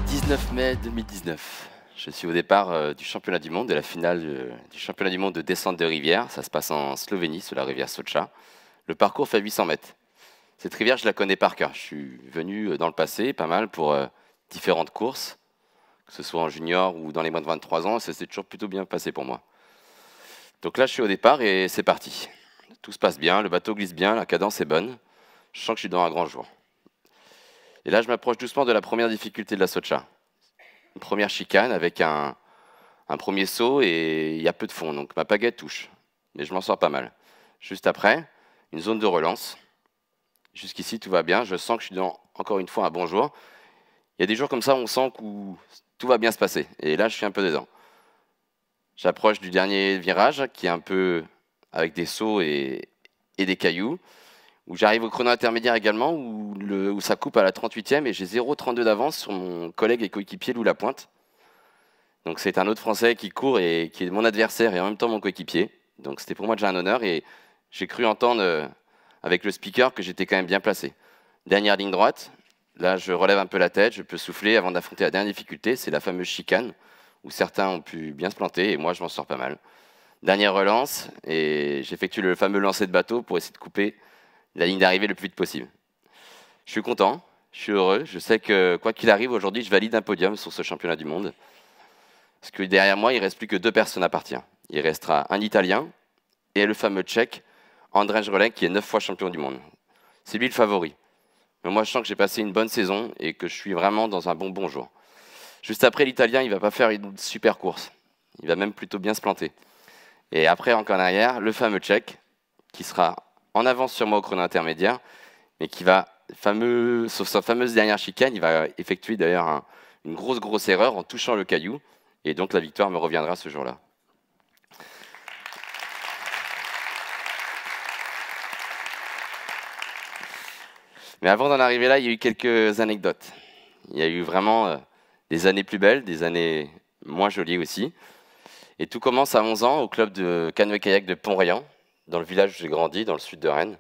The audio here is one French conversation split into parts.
19 mai 2019. Je suis au départ du championnat du monde, de la finale du championnat du monde de descente de rivière. Ça se passe en Slovénie, sur la rivière Socha. Le parcours fait 800 mètres. Cette rivière, je la connais par cœur. Je suis venu dans le passé, pas mal, pour différentes courses, que ce soit en junior ou dans les moins de 23 ans. Ça s'est toujours plutôt bien passé pour moi. Donc là, je suis au départ et c'est parti. Tout se passe bien, le bateau glisse bien, la cadence est bonne. Je sens que je suis dans un grand jour. Et là, je m'approche doucement de la première difficulté de la Socha. Une première chicane avec un premier saut et il y a peu de fond, donc ma pagaie touche. Mais je m'en sors pas mal. Juste après, une zone de relance. Jusqu'ici, tout va bien. Je sens que je suis dans, encore une fois, un bon jour. Il y a des jours comme ça où on sent que tout va bien se passer. Et là, je suis un peu dedans. J'approche du dernier virage, qui est un peu avec des sauts et des cailloux, où j'arrive au chrono intermédiaire également, où ça coupe à la 38e, et j'ai 0,32 d'avance sur mon collègue et coéquipier Lou Lapointe. Donc c'est un autre Français qui court et qui est mon adversaire et en même temps mon coéquipier. Donc c'était pour moi déjà un honneur, et j'ai cru entendre avec le speaker que j'étais quand même bien placé. Dernière ligne droite, là je relève un peu la tête, je peux souffler avant d'affronter la dernière difficulté, c'est la fameuse chicane, où certains ont pu bien se planter et moi je m'en sors pas mal. Dernière relance, et j'effectue le fameux lancer de bateau pour essayer de couper la ligne d'arrivée le plus vite possible. Je suis content, je suis heureux, je sais que quoi qu'il arrive, aujourd'hui je valide un podium sur ce championnat du monde. Parce que derrière moi, il ne reste plus que 2 personnes à partir. Il restera un Italien et le fameux Tchèque, Andrzej Rollek, qui est 9 fois champion du monde. C'est lui le favori. Mais moi, je sens que j'ai passé une bonne saison et que je suis vraiment dans un bon jour. Juste après, l'Italien, il ne va pas faire une super course. Il va même plutôt bien se planter. Et après, encore en arrière, le fameux Tchèque, qui sera en avance sur moi au chrono intermédiaire, mais qui va, sur sa fameuse dernière chicane, il va effectuer d'ailleurs une grosse erreur en touchant le caillou. Et donc la victoire me reviendra ce jour-là. Mais avant d'en arriver là, il y a eu quelques anecdotes. Il y a eu vraiment des années plus belles, des années moins jolies aussi. Et tout commence à 11 ans au club de canoë-kayak de Pont-Rayan, dans le village où j'ai grandi, dans le sud de Rennes.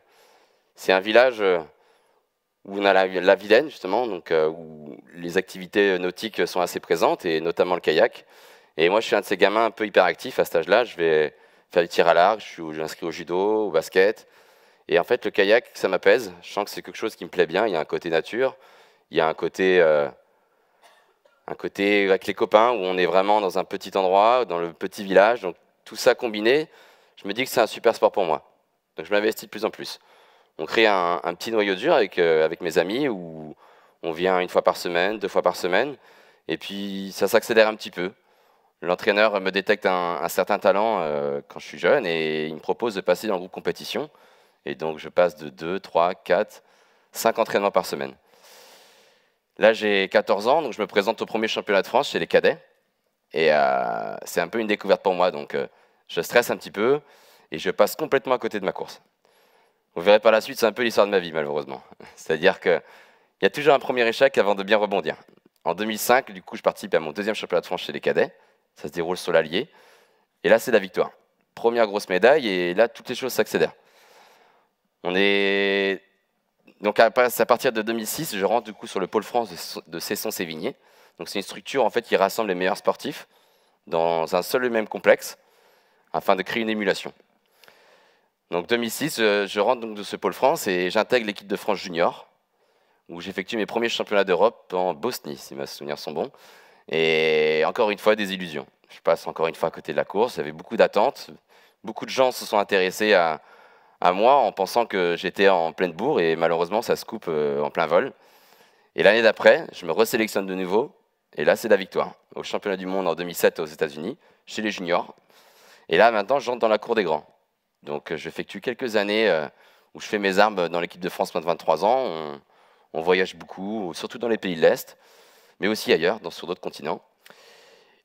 C'est un village où on a la Vilaine, justement, donc, où les activités nautiques sont assez présentes, et notamment le kayak. Et moi, je suis un de ces gamins un peu hyperactifs à cet âge-là. Je vais faire du tir à l'arc, je suis inscrit au judo, au basket. Et en fait, le kayak, ça m'apaise. Je sens que c'est quelque chose qui me plaît bien. Il y a un côté nature, il y a un côté avec les copains, où on est vraiment dans un petit endroit, dans le petit village. Donc tout ça combiné, je me dis que c'est un super sport pour moi. Donc je m'investis de plus en plus. On crée un petit noyau dur avec mes amis, où on vient 1 fois par semaine, 2 fois par semaine. Et puis ça s'accélère un petit peu. L'entraîneur me détecte un certain talent quand je suis jeune, et il me propose de passer dans le groupe compétition. Et donc je passe de 2, 3, 4, 5 entraînements par semaine. Là j'ai 14 ans, donc je me présente au premier championnat de France chez les cadets. Et c'est un peu une découverte pour moi, donc je stresse un petit peu et je passe complètement à côté de ma course. Vous verrez par la suite, c'est un peu l'histoire de ma vie malheureusement. C'est-à-dire qu'il y a toujours un premier échec avant de bien rebondir. En 2005, du coup, je participe à mon 2e championnat de France chez les cadets. Ça se déroule sur l'Allier. Et là, c'est la victoire. Première grosse médaille, et là, toutes les choses s'accélèrent. Donc, à partir de 2006, je rentre du coup sur le pôle France de Cesson-Sévigné. Donc, c'est une structure en fait qui rassemble les meilleurs sportifs dans un seul et même complexe afin de créer une émulation. Donc, 2006, je rentre donc de ce pôle France et j'intègre l'équipe de France junior, où j'effectue mes premiers championnats d'Europe en Bosnie, si mes souvenirs sont bons. Et encore une fois, des illusions. Je passe encore une fois à côté de la course. Il y avait beaucoup d'attentes. Beaucoup de gens se sont intéressés à moi en pensant que j'étais en pleine bourre, et malheureusement, ça se coupe en plein vol. Et l'année d'après, je me resélectionne de nouveau. Et là, c'est la victoire. Au championnat du monde en 2007 aux États-Unis, chez les juniors. Et là, maintenant, j'entre dans la cour des grands. Donc, j'effectue quelques années où je fais mes armes dans l'équipe de France moins de 23 ans. On voyage beaucoup, surtout dans les pays de l'Est, mais aussi ailleurs, sur d'autres continents.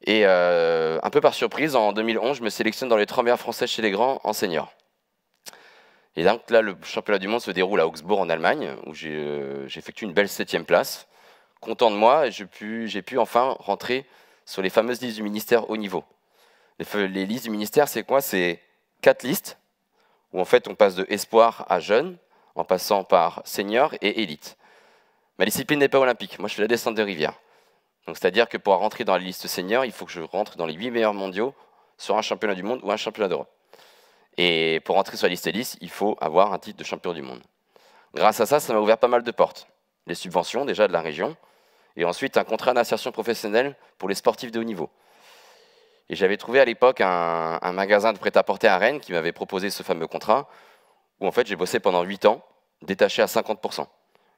Et un peu par surprise, en 2011, je me sélectionne dans les 3 meilleurs Français chez les grands en senior. Et donc là, le championnat du monde se déroule à Augsbourg en Allemagne, où j'effectue une belle 7e place. Content de moi, et j'ai pu enfin rentrer sur les fameuses listes du ministère haut niveau. Les listes du ministère, c'est quoi? C'est 4 listes, où en fait on passe de espoir à jeune, en passant par senior et élite. Ma discipline n'est pas olympique, moi je fais la descente de rivière. Donc c'est-à-dire que pour rentrer dans les listes seniors, il faut que je rentre dans les 8 meilleurs mondiaux sur un championnat du monde ou un championnat d'Europe. Et pour rentrer sur la liste Elite, il faut avoir un titre de champion du monde. Grâce à ça, ça m'a ouvert pas mal de portes. Les subventions déjà de la région, et ensuite un contrat d'insertion professionnelle pour les sportifs de haut niveau. Et j'avais trouvé à l'époque un magasin de prêt-à-porter à Rennes qui m'avait proposé ce fameux contrat, où en fait j'ai bossé pendant 8 ans, détaché à 50%.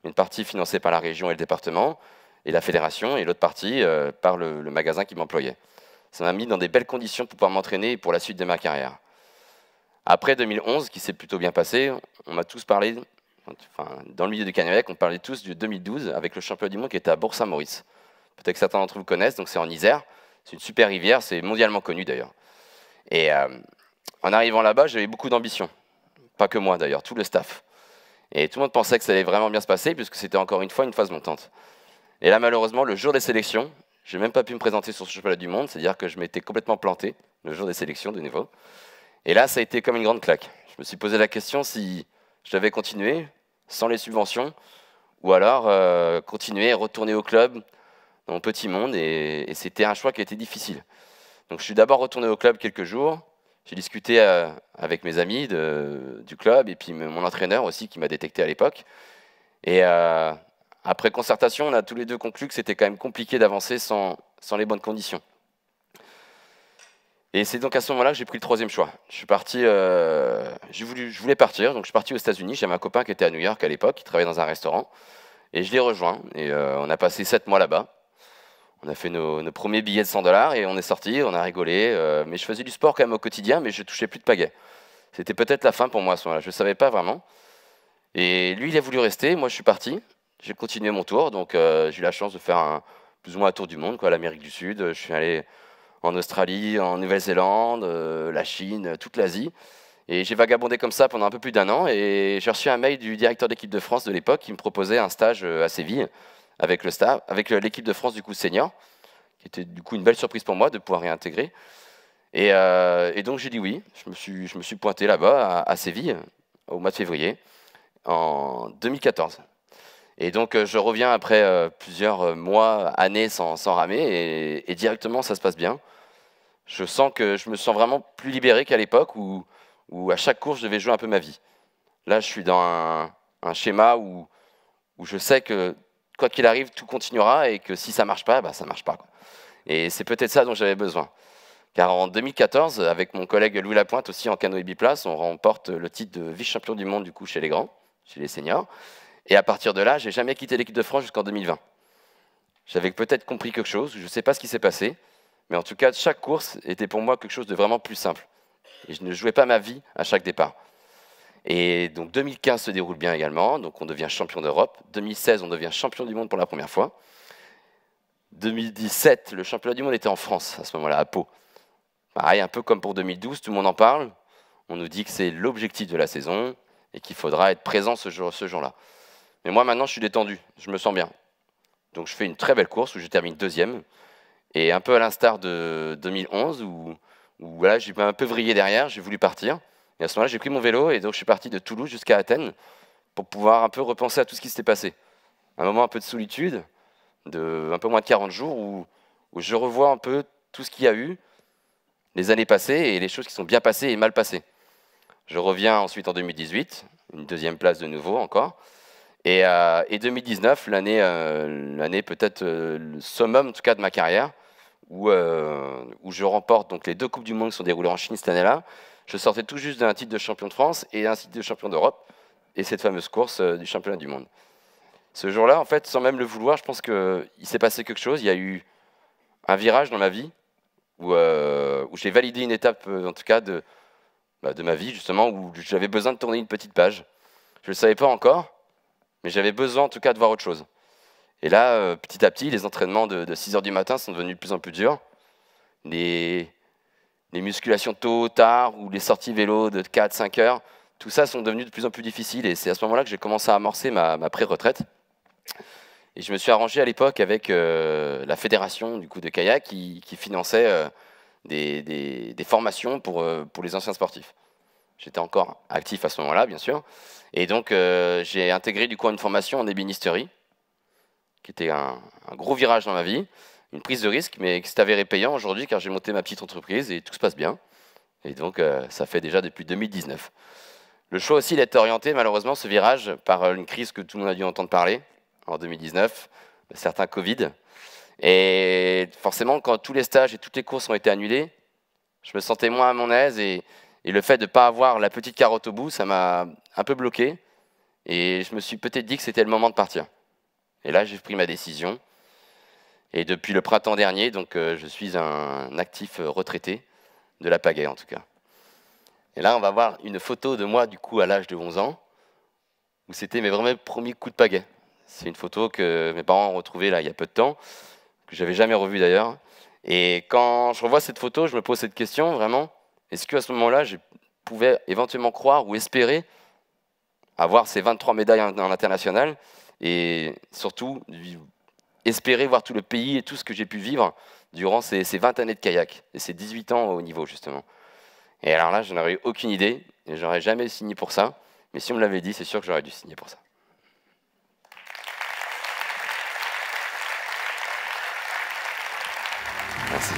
Une partie financée par la région et le département, et la fédération, et l'autre partie par le magasin qui m'employait. Ça m'a mis dans des belles conditions pour pouvoir m'entraîner pour la suite de ma carrière. Après 2011, qui s'est plutôt bien passé, on m'a tous parlé, enfin, dans le milieu du Canoë, on parlait tous du 2012 avec le championnat du monde qui était à Bourg-Saint-Maurice. Peut-être que certains d'entre vous connaissent, donc c'est en Isère. C'est une super rivière, c'est mondialement connu d'ailleurs. Et en arrivant là-bas, j'avais beaucoup d'ambition. Pas que moi d'ailleurs, tout le staff. Et tout le monde pensait que ça allait vraiment bien se passer, puisque c'était encore une fois une phase montante. Et là, malheureusement, le jour des sélections, je n'ai même pas pu me présenter sur ce championnat du monde, c'est-à-dire que je m'étais complètement planté le jour des sélections de nouveau. Et là, ça a été comme une grande claque. Je me suis posé la question si je devais continuer sans les subventions, ou alors continuer et retourner au club, dans mon petit monde, et c'était un choix qui était difficile. Donc je suis d'abord retourné au club quelques jours, j'ai discuté avec mes amis du club, et puis mon entraîneur aussi qui m'a détecté à l'époque. Et après concertation, on a tous les deux conclu que c'était quand même compliqué d'avancer sans les bonnes conditions. Et c'est donc à ce moment-là que j'ai pris le troisième choix. Je suis parti, je voulais partir, donc je suis parti aux États-Unis. J'avais un copain qui était à New York à l'époque, qui travaillait dans un restaurant, et je l'ai rejoint. Et on a passé 7 mois là-bas. On a fait nos premiers billets de 100 $ et on est sorti, on a rigolé. Mais je faisais du sport quand même au quotidien, mais je touchais plus de pagaie. C'était peut-être la fin pour moi à ce moment-là. Je ne savais pas vraiment. Et lui, il a voulu rester. Moi, je suis parti. J'ai continué mon tour. Donc, j'ai eu la chance de faire plus ou moins un tour du monde, quoi, l'Amérique du Sud. Je suis allé en Australie, en Nouvelle-Zélande, la Chine, toute l'Asie. Et j'ai vagabondé comme ça pendant un peu plus d'1 an. Et j'ai reçu un mail du directeur d'équipe de France de l'époque qui me proposait un stage à Séville avec le staff, avec l'équipe de France du coup senior, qui était du coup une belle surprise pour moi de pouvoir réintégrer. Et donc j'ai dit oui. Je me suis pointé là-bas à Séville au mois de février en 2014. Et donc je reviens après plusieurs mois, années sans ramer, et directement ça se passe bien. Je sens que je me sens vraiment plus libéré qu'à l'époque où à chaque course je devais jouer un peu ma vie. Là je suis dans un schéma où je sais que quoi qu'il arrive, tout continuera et que si ça marche pas, bah, ça marche pas, quoi. Et c'est peut-être ça dont j'avais besoin. Car en 2014, avec mon collègue Louis Lapointe aussi en canoë biplace, on remporte le titre de vice-champion du monde du coup chez les grands, chez les seniors. Et à partir de là, j'ai jamais quitté l'équipe de France jusqu'en 2020. J'avais peut-être compris quelque chose, je ne sais pas ce qui s'est passé, mais en tout cas, chaque course était pour moi quelque chose de vraiment plus simple. Et je ne jouais pas ma vie à chaque départ. Et donc 2015 se déroule bien également, donc on devient champion d'Europe. 2016, on devient champion du monde pour la première fois. 2017, le championnat du monde était en France, à ce moment-là, à Pau. Pareil, un peu comme pour 2012, tout le monde en parle. On nous dit que c'est l'objectif de la saison et qu'il faudra être présent ce jour-là. Mais moi, maintenant, je suis détendu, je me sens bien. Donc je fais une très belle course où je termine deuxième. Et un peu à l'instar de 2011, où voilà, j'ai un peu vrillé derrière, j'ai voulu partir. Et à ce moment-là, j'ai pris mon vélo et donc je suis parti de Toulouse jusqu'à Athènes pour pouvoir un peu repenser à tout ce qui s'était passé. Un moment un peu de solitude, de un peu moins de 40 jours, où je revois un peu tout ce qu'il y a eu, les années passées et les choses qui sont bien passées et mal passées. Je reviens ensuite en 2018, une deuxième place de nouveau encore. Et 2019, l'année peut-être le summum en tout cas de ma carrière, où je remporte donc les 2 Coupes du Monde qui sont déroulées en Chine cette année-là. Je sortais tout juste d'un titre de champion de France et un titre de champion d'Europe, et cette fameuse course du championnat du monde. Ce jour-là, en fait, sans même le vouloir, je pense qu'il s'est passé quelque chose. Il y a eu un virage dans ma vie où j'ai validé une étape, en tout cas, de ma vie, justement, où j'avais besoin de tourner une petite page. Je ne le savais pas encore, mais j'avais besoin, en tout cas, de voir autre chose. Et là, petit à petit, les entraînements de 6 h du matin sont devenus de plus en plus durs. Les musculations tôt, tard, ou les sorties vélo de 4-5 heures, tout ça sont devenus de plus en plus difficiles. Et c'est à ce moment-là que j'ai commencé à amorcer ma pré-retraite. Et je me suis arrangé à l'époque avec la fédération du coup, de kayak qui finançait des formations pour les anciens sportifs. J'étais encore actif à ce moment-là, bien sûr. Et donc, j'ai intégré du coup une formation en ébénisterie, qui était un gros virage dans ma vie. une prise de risque, mais qui s'est avéré payant aujourd'hui car j'ai monté ma petite entreprise et tout se passe bien. Et donc, ça fait déjà depuis 2019. Le choix aussi d'être orienté, malheureusement, ce virage, par une crise que tout le monde a dû entendre parler en 2019, certains Covid. Et forcément, quand tous les stages et toutes les courses ont été annulés, je me sentais moins à mon aise et le fait de ne pas avoir la petite carotte au bout, ça m'a un peu bloqué. Et je me suis peut-être dit que c'était le moment de partir. Et là, j'ai pris ma décision. Et depuis le printemps dernier, donc, je suis un actif retraité, de la pagaie en tout cas. Et là, on va voir une photo de moi, du coup, à l'âge de 11 ans, où c'était mes vraiment premiers coups de pagaie. C'est une photo que mes parents ont retrouvée là, il y a peu de temps, que j'avais jamais revue d'ailleurs. Et quand je revois cette photo, je me pose cette question, vraiment, est-ce qu'à ce moment-là, je pouvais éventuellement croire ou espérer avoir ces 23 médailles en international et surtout espérer voir tout le pays et tout ce que j'ai pu vivre durant ces 20 années de kayak et ces 18 ans au niveau justement. Et alors là, je n'aurais eu aucune idée et j'aurais jamais signé pour ça. Mais si on me l'avait dit, c'est sûr que j'aurais dû signer pour ça. Merci.